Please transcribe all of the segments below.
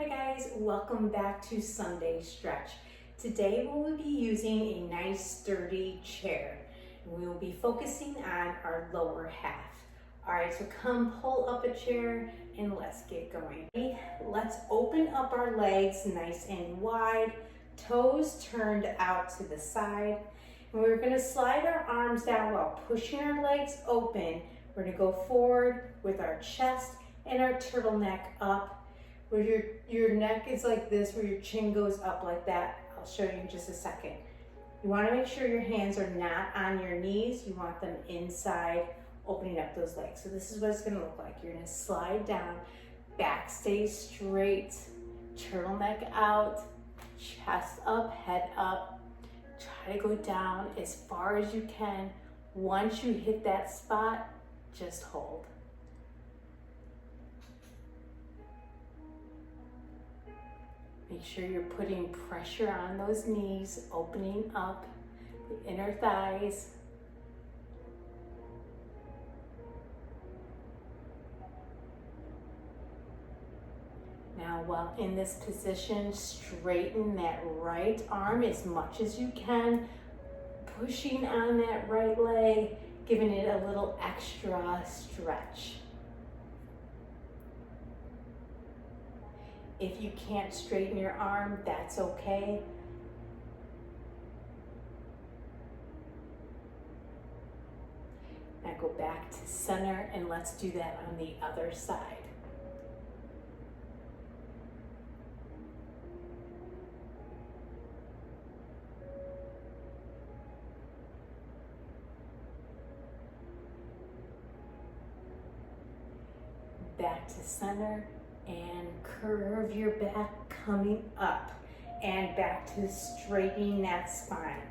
Hi guys, welcome back to Sunday Stretch. Today we will be using a nice sturdy chair. We will be focusing on our lower half. All right, so come pull up a chair and let's get going. Let's open up our legs nice and wide, toes turned out to the side. And we're gonna slide our arms down while pushing our legs open. We're gonna go forward with our chest and our turtleneck up. Where your neck is like this, where your chin goes up like that. I'll show you in just a second. You want to make sure your hands are not on your knees. You want them inside, opening up those legs. So this is what it's going to look like. You're going to slide down, back stays straight, turtleneck out, chest up, head up. Try to go down as far as you can. Once you hit that spot, just hold. Make sure you're putting pressure on those knees, opening up the inner thighs. Now, while in this position, straighten that right arm as much as you can, pushing on that right leg, giving it a little extra stretch. If you can't straighten your arm, that's okay. Now go back to center and let's do that on the other side. Back to center. And curve your back coming up and back to straightening that spine.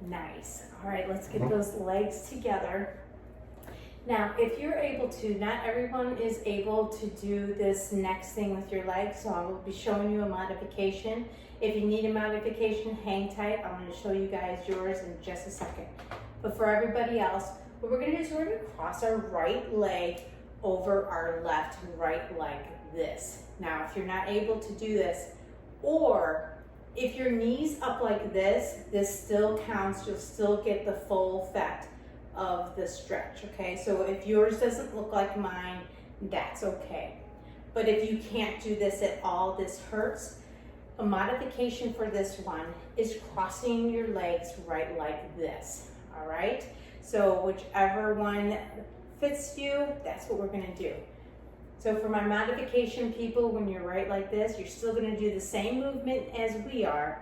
Nice. All right, let's get those legs together. Now, if you're able to, not everyone is able to do this next thing with your legs, so I will be showing you a modification. If you need a modification, hang tight. I'm going to show you guys yours in just a second. But for everybody else, what we're going to do is we're going to cross our right leg over our left right leg. This. Now, if you're not able to do this, or if your knees up like this still counts. You'll still get the full effect of the stretch, okay? So if yours doesn't look like mine, that's okay. But if you can't do this at all, this hurts. A modification for this one is crossing your legs right like this, all right? So whichever one fits you, that's what we're gonna do. So for my modification people, when you're right like this, you're still going to do the same movement as we are,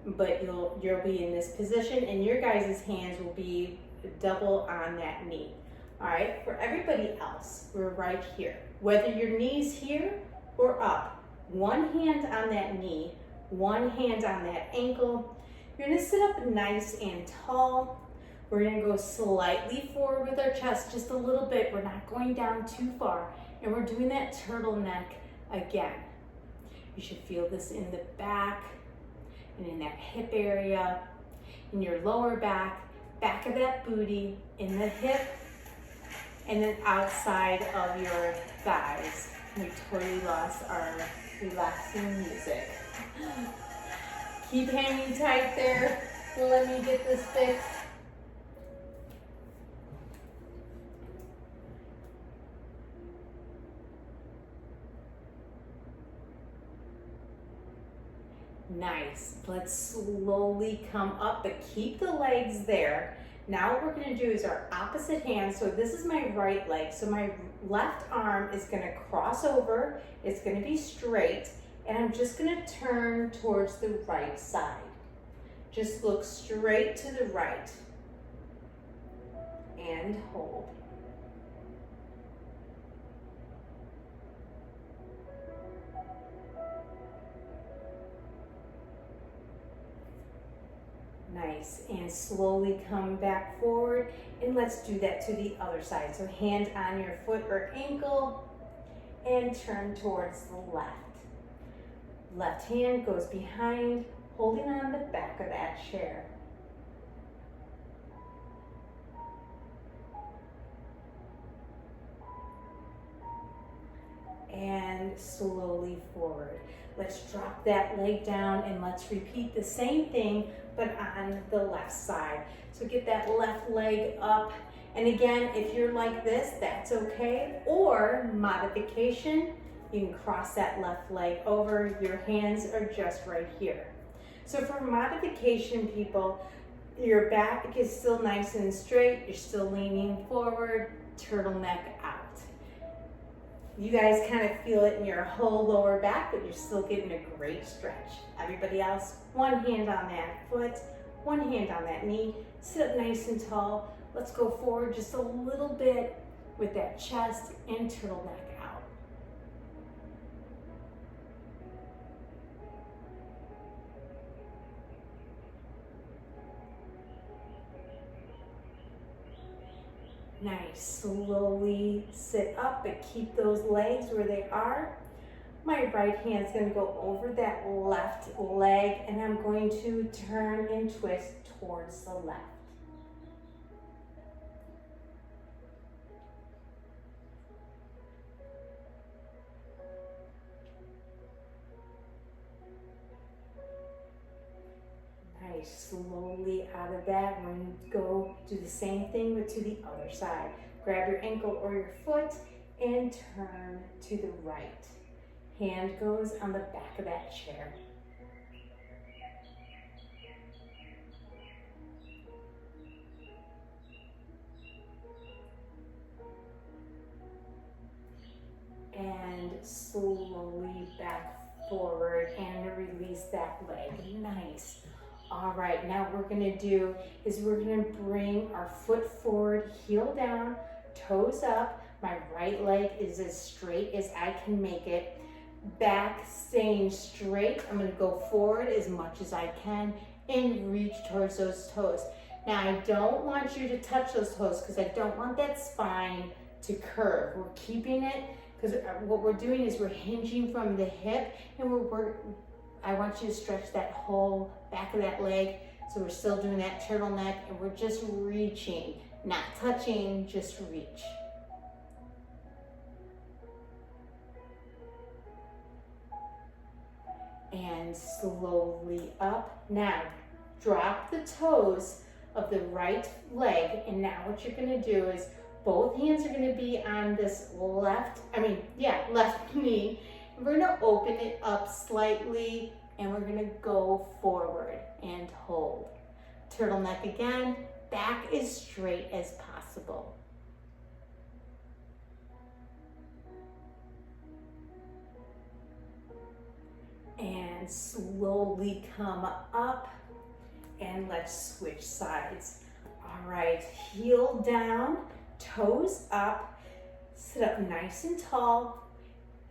but you'll be in this position and your guys' hands will be double on that knee. All right, for everybody else, we're right here. Whether your knee's here or up, one hand on that knee, one hand on that ankle. You're going to sit up nice and tall. We're going to go slightly forward with our chest, just a little bit. We're not going down too far. And we're doing that turtleneck again. You should feel this in the back and in that hip area, in your lower back, back of that booty, in the hip, and then outside of your thighs. We totally lost our relaxing music. Keep hanging tight there. Let me get this fixed. Nice. Let's slowly come up, but keep the legs there. Now what we're going to do is our opposite hand. So this is my right leg. So my left arm is going to cross over. It's going to be straight. And I'm just going to turn towards the right side. Just look straight to the right. And hold. Nice, and slowly come back forward, and let's do that to the other side. So hand on your foot or ankle, and turn towards the left. Left hand goes behind, holding on the back of that chair. and slowly forward. Let's drop that leg down and let's repeat the same thing, but on the left side. So get that left leg up. And again, if you're like this, that's okay. Or modification, you can cross that left leg over. Your hands are just right here. So for modification, people, your back is still nice and straight. You're still leaning forward, turtleneck out. You guys kind of feel it in your whole lower back, but you're still getting a great stretch. Everybody else, one hand on that foot, one hand on that knee. Sit up nice and tall. Let's go forward just a little bit with that chest and turtleneck out. Nice, slowly sit up, but keep those legs where they are. My right hand's gonna go over that left leg, and I'm going to turn and twist towards the left. Nice, slowly out of that, we're gonna go do the same thing, but to the other side. Grab your ankle or your foot and turn to the right. Hand goes on the back of that chair. And slowly back forward and release that leg. Nice. All right, now what we're gonna do is we're gonna bring our foot forward, heel down, toes up. My right leg is as straight as I can make it. Back staying straight. I'm gonna go forward as much as I can and reach towards those toes. Now I don't want you to touch those toes because I don't want that spine to curve. We're keeping it because what we're doing is we're hinging from the hip, and I want you to stretch that whole back of that leg. So we're still doing that turtleneck, and we're just reaching, not touching, just reach. And slowly up. Now, drop the toes of the right leg, and now what you're gonna do is both hands are gonna be on this left knee. We're gonna open it up slightly, and we're gonna go forward and hold. Turtleneck again, back as straight as possible. And slowly come up, and let's switch sides. All right, heel down, toes up, sit up nice and tall,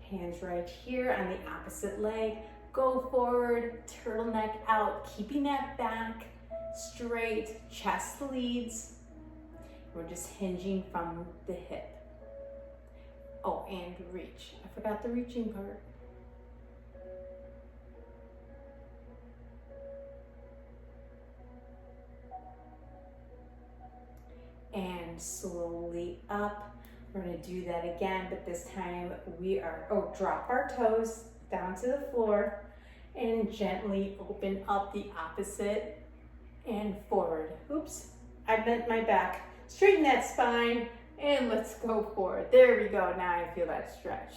hands right here on the opposite leg, go forward, turtleneck out, keeping that back straight, chest leads. We're just hinging from the hip. Oh, and reach. I forgot the reaching part. And slowly up. We're gonna do that again, but this time drop our toes down to the floor and gently open up the opposite and forward. Oops, I bent my back. Straighten that spine and let's go forward. There we go, now I feel that stretch.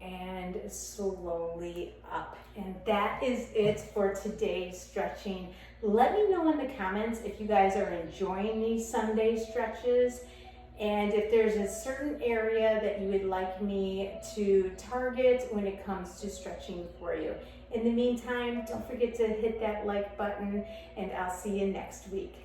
And slowly up. And that is it for today's stretching. Let me know in the comments if you guys are enjoying these Sunday stretches, and if there's a certain area that you would like me to target when it comes to stretching for you. In the meantime, don't forget to hit that like button, and I'll see you next week.